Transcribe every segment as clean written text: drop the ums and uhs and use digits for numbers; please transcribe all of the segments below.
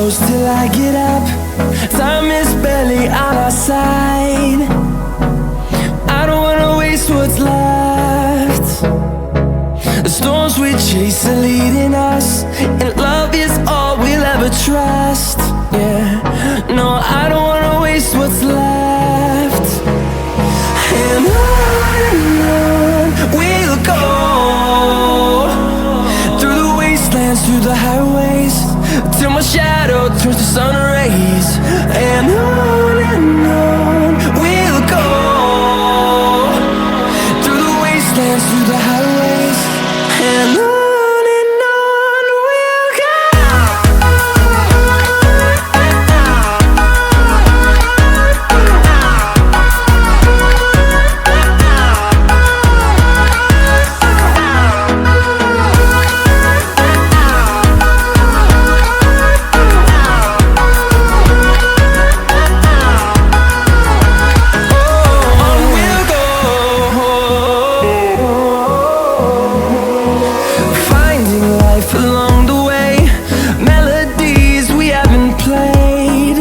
close till I get up. Time is barely on our side. I don't wanna waste what's left. The storms we chase are leading us, and love is all we'll ever trust. Yeah, no, I don't wanna waste what's left. And on we'll go, through the wastelands, through the highways, till my shadow turns to sun rays. And on we'll go, through the wastelands, through the highways, and on. Along the way, melodies we haven't played.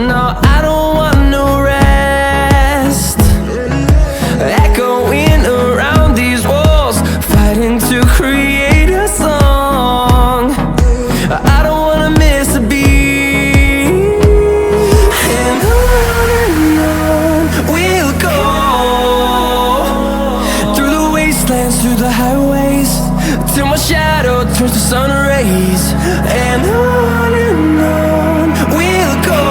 No, I don't want no rest. Echoing around these walls, fighting to create a song. I don't wanna miss a beat. And on we'll go, through the wastelands, through the highways, till my shadow turns to sun rays. And on we'll go,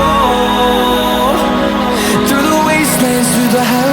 through the wastelands, through the highways.